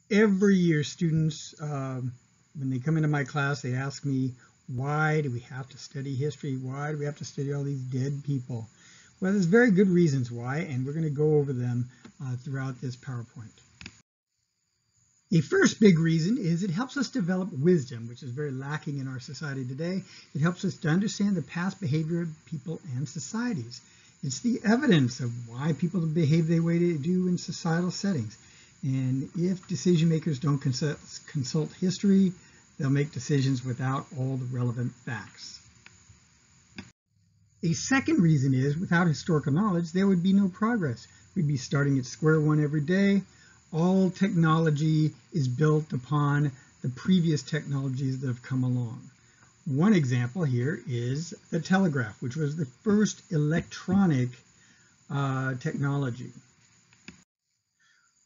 Every year, students, when they come into my class, they ask me, why do we have to study history? Why do we have to study all these dead people? Well, there's very good reasons why, and we're going to go over them throughout this PowerPoint. The first big reason is it helps us develop wisdom, which is very lacking in our society today. It helps us to understand the past behavior of people and societies. It's the evidence of why people behave the way they do in societal settings. And if decision makers don't consult history, they'll make decisions without all the relevant facts. A second reason is without historical knowledge, there would be no progress. We'd be starting at square one every day. All technology is built upon the previous technologies that have come along. One example here is the telegraph, which was the first electronic technology.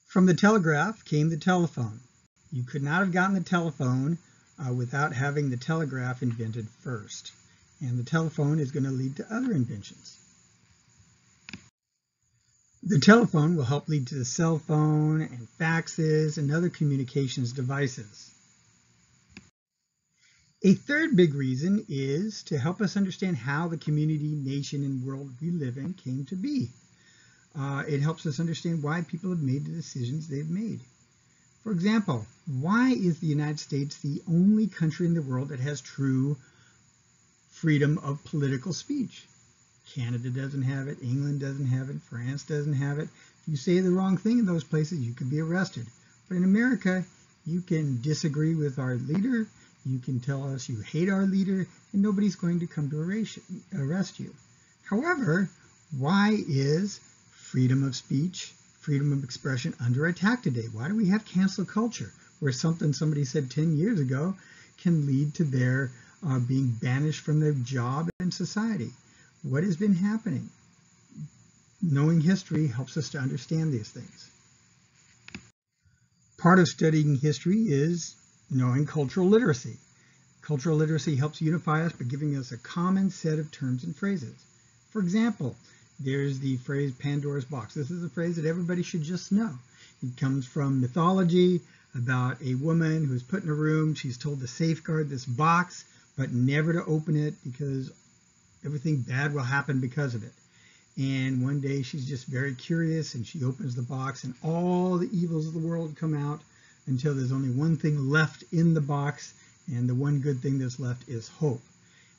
From the telegraph came the telephone. You could not have gotten the telephone without having the telegraph invented first. And the telephone is going to lead to other inventions. The telephone will help lead to the cell phone and faxes and other communications devices. A third big reason is to help us understand how the community, nation, and world we live in came to be. It helps us understand why people have made the decisions they've made. For example, why is the United States the only country in the world that has true freedom of political speech? Canada doesn't have it, England doesn't have it, France doesn't have it. If you say the wrong thing in those places, you could be arrested. But in America, you can disagree with our leader, you can tell us you hate our leader, and nobody's going to come to arrest you. However, why is freedom of speech, freedom of expression under attack today? Why do we have cancel culture, where something somebody said 10 years ago can lead to their being banished from their job and society? What has been happening? Knowing history helps us to understand these things. Part of studying history is knowing cultural literacy. Cultural literacy helps unify us by giving us a common set of terms and phrases. For example, there's the phrase Pandora's box. This is a phrase that everybody should just know. It comes from mythology about a woman who's put in a room. She's told to safeguard this box, but never to open it because everything bad will happen because of it. And one day she's just very curious and she opens the box and all the evils of the world come out until there's only one thing left in the box, and the one good thing that's left is hope.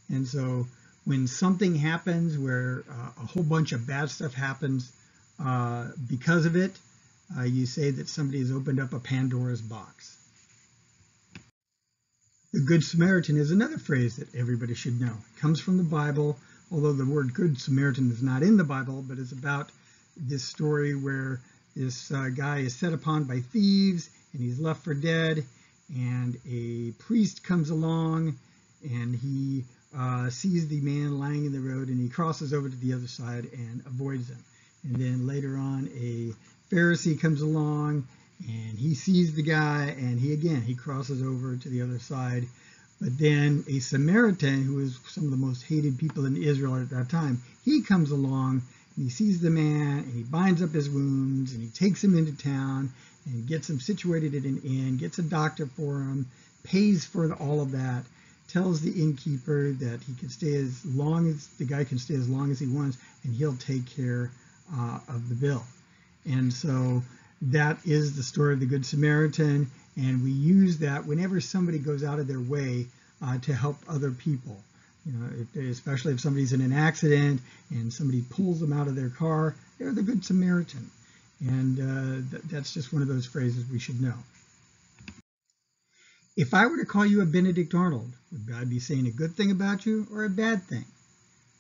And so when something happens where a whole bunch of bad stuff happens because of it, you say that somebody has opened up a Pandora's box. The Good Samaritan is another phrase that everybody should know. It comes from the Bible, although the word Good Samaritan is not in the Bible, but it's about this story where this guy is set upon by thieves and he's left for dead, and a priest comes along and he sees the man lying in the road and he crosses over to the other side and avoids him. And then later on a Pharisee comes along and he sees the guy and he crosses over to the other side. But then a Samaritan, who is some of the most hated people in Israel at that time, he comes along and he sees the man and he binds up his wounds and he takes him into town and gets him situated at an inn, gets a doctor for him, pays for all of that, tells the innkeeper that he can stay as long as the guy can stay as long as he wants, and he'll take care of the bill. And so that is the story of the Good Samaritan, and we use that whenever somebody goes out of their way to help other people. You know, especially if somebody's in an accident and somebody pulls them out of their car, they're the Good Samaritan. And that's just one of those phrases we should know. If I were to call you a Benedict Arnold, would I be saying a good thing about you or a bad thing?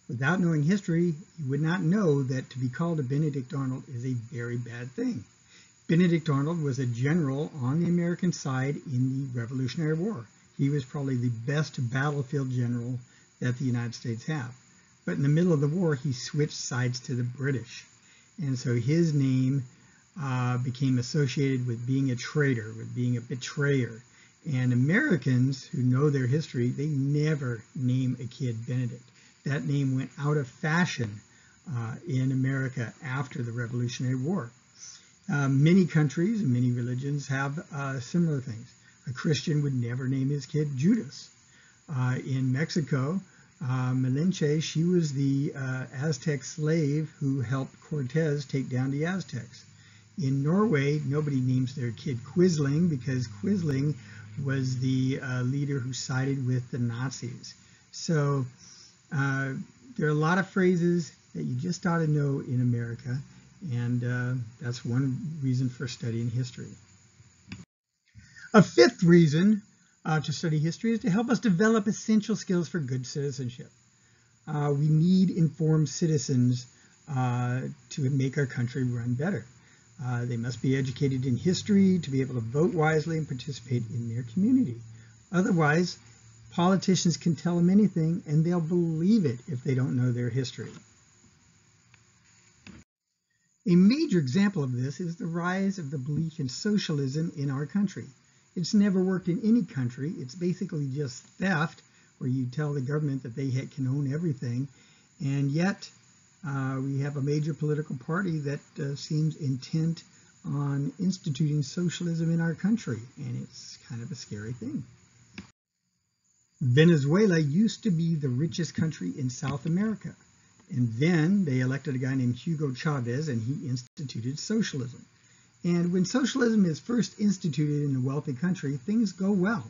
Without knowing history, you would not know that to be called a Benedict Arnold is a very bad thing. Benedict Arnold was a general on the American side in the Revolutionary War. He was probably the best battlefield general that the United States had. But in the middle of the war, he switched sides to the British. And so his name became associated with being a traitor, with being a betrayer. And Americans who know their history, they never name a kid Benedict. That name went out of fashion in America after the Revolutionary War. Many countries and many religions have similar things. A Christian would never name his kid Judas. In Mexico, Malinche, she was the Aztec slave who helped Cortez take down the Aztecs. In Norway, nobody names their kid Quisling because Quisling was the leader who sided with the Nazis. So there are a lot of phrases that you just ought to know in America, and that's one reason for studying history. A fifth reason to study history is to help us develop essential skills for good citizenship. We need informed citizens to make our country run better. They must be educated in history to be able to vote wisely and participate in their community. Otherwise, politicians can tell them anything and they'll believe it if they don't know their history. A major example of this is the rise of the belief in socialism in our country. It's never worked in any country. It's basically just theft, where you tell the government that they can own everything, and yet we have a major political party that seems intent on instituting socialism in our country, and it's kind of a scary thing. Venezuela used to be the richest country in South America, and then they elected a guy named Hugo Chavez, and he instituted socialism. And when socialism is first instituted in a wealthy country, things go well.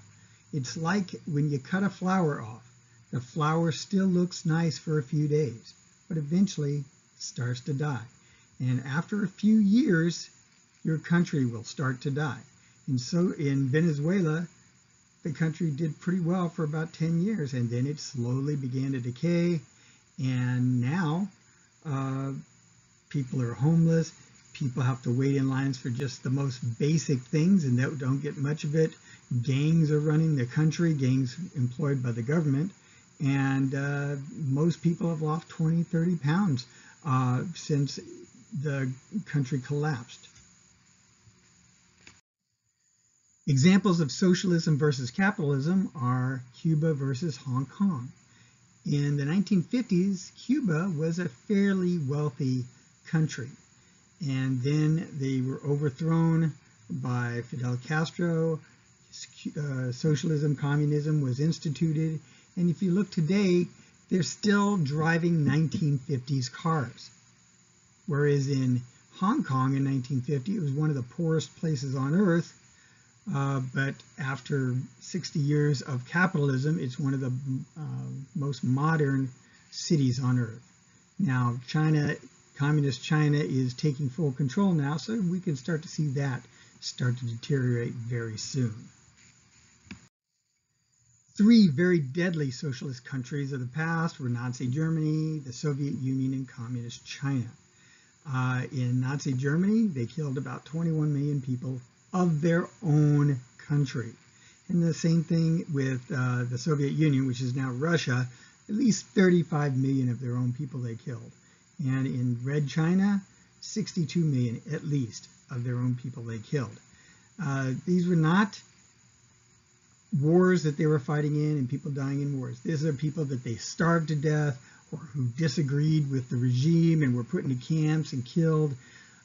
It's like when you cut a flower off. The flower still looks nice for a few days, but eventually it starts to die. And after a few years, your country will start to die. And so in Venezuela, the country did pretty well for about 10 years, and then it slowly began to decay. And now people are homeless. People have to wait in lines for just the most basic things and don't get much of it. Gangs are running the country, gangs employed by the government, and most people have lost 20, 30 pounds since the country collapsed. Examples of socialism versus capitalism are Cuba versus Hong Kong. In the 1950s, Cuba was a fairly wealthy country. And then they were overthrown by Fidel Castro. Socialism, communism was instituted. And if you look today, they're still driving 1950s cars. Whereas in Hong Kong in 1950, it was one of the poorest places on earth. But after 60 years of capitalism, it's one of the most modern cities on earth. Now, Communist China is taking full control now, so we can start to see that start to deteriorate very soon. 3 very deadly socialist countries of the past were Nazi Germany, the Soviet Union, and Communist China. In Nazi Germany, they killed about 21 million people of their own country. And the same thing with the Soviet Union, which is now Russia, at least 35 million of their own people they killed. And in Red China, 62 million at least of their own people they killed. These were not wars that they were fighting in and people dying in wars. These are people that they starved to death or who disagreed with the regime and were put into camps and killed.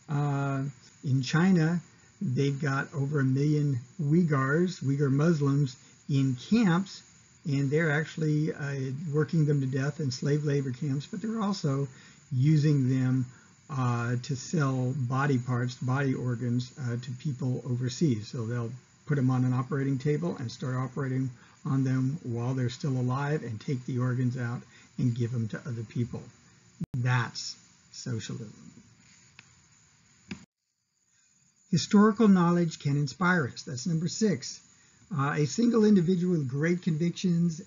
In China, they've got over 1 million Uyghur Muslims in camps, and they're actually working them to death in slave labor camps, but they're also using them to sell body parts, body organs to people overseas. So they'll put them on an operating table and start operating on them while they're still alive and take the organs out and give them to other people. That's socialism. Historical knowledge can inspire us. That's number 6. A single individual with great convictions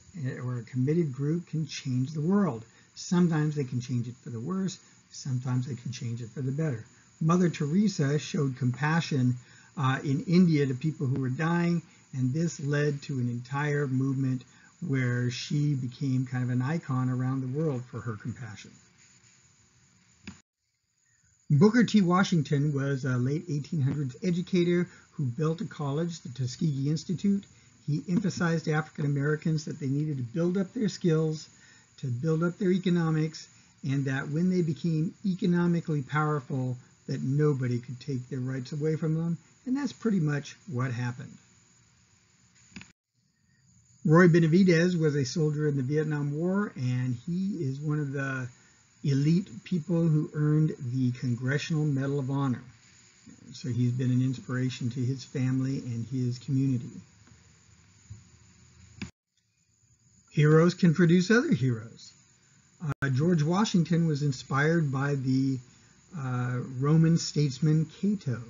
or a committed group can change the world. Sometimes they can change it for the worse. Sometimes they can change it for the better. Mother Teresa showed compassion in India to people who were dying, and this led to an entire movement where she became kind of an icon around the world for her compassion. Booker T. Washington was a late 1800s educator who built a college, the Tuskegee Institute. He emphasized to African Americans that they needed to build up their skills, to build up their economics, and that when they became economically powerful, that nobody could take their rights away from them, and that's pretty much what happened. Roy Benavidez was a soldier in the Vietnam War, and he is one of the elite people who earned the Congressional Medal of Honor. So he's been an inspiration to his family and his community. Heroes can produce other heroes. George Washington was inspired by the Roman statesman Cato.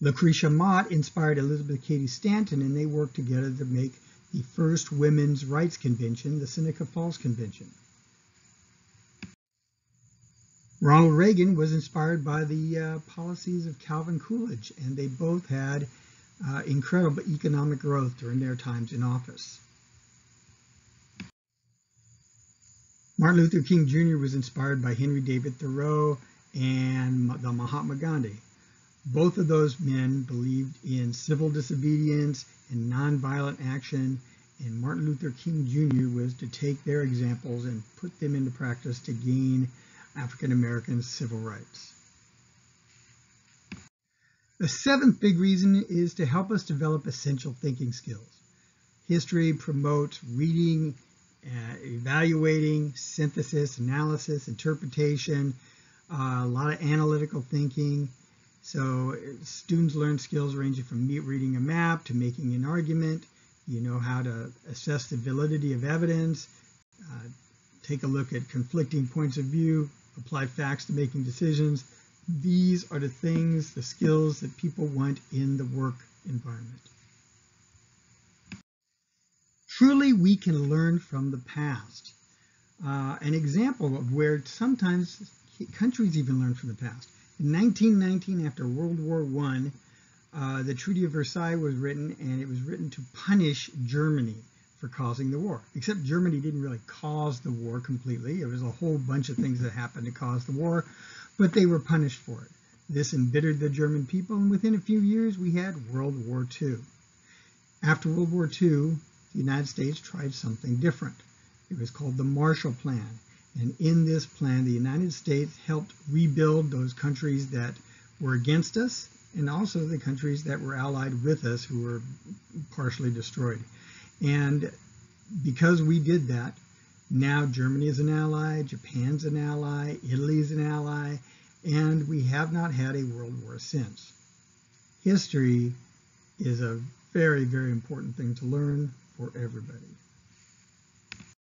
Lucretia Mott inspired Elizabeth Cady Stanton, and they worked together to make the first women's rights convention, the Seneca Falls Convention. Ronald Reagan was inspired by the policies of Calvin Coolidge, and they both had incredible economic growth during their times in office. Martin Luther King Jr. was inspired by Henry David Thoreau and the Mahatma Gandhi. Both of those men believed in civil disobedience and nonviolent action, and Martin Luther King Jr. was to take their examples and put them into practice to gain African Americans' civil rights. The seventh big reason is to help us develop essential thinking skills. History promotes reading, evaluating, synthesis, analysis, interpretation, a lot of analytical thinking. So students learn skills ranging from reading a map to making an argument. You know how to assess the validity of evidence, take a look at conflicting points of view, apply facts to making decisions. These are the things, the skills that people want in the work environment. Truly, we can learn from the past. An example of where sometimes countries even learn from the past. In 1919, after World War I, the Treaty of Versailles was written, and it was written to punish Germany for causing the war. Except Germany didn't really cause the war completely. It was a whole bunch of things that happened to cause the war, but they were punished for it. This embittered the German people, and within a few years, we had World War II. After World War II, the United States tried something different. It was called the Marshall Plan. And in this plan, the United States helped rebuild those countries that were against us, and also the countries that were allied with us who were partially destroyed. And because we did that, now Germany is an ally, Japan's an ally, Italy is an ally, and we have not had a world war since. History is a very, very important thing to learn for everybody.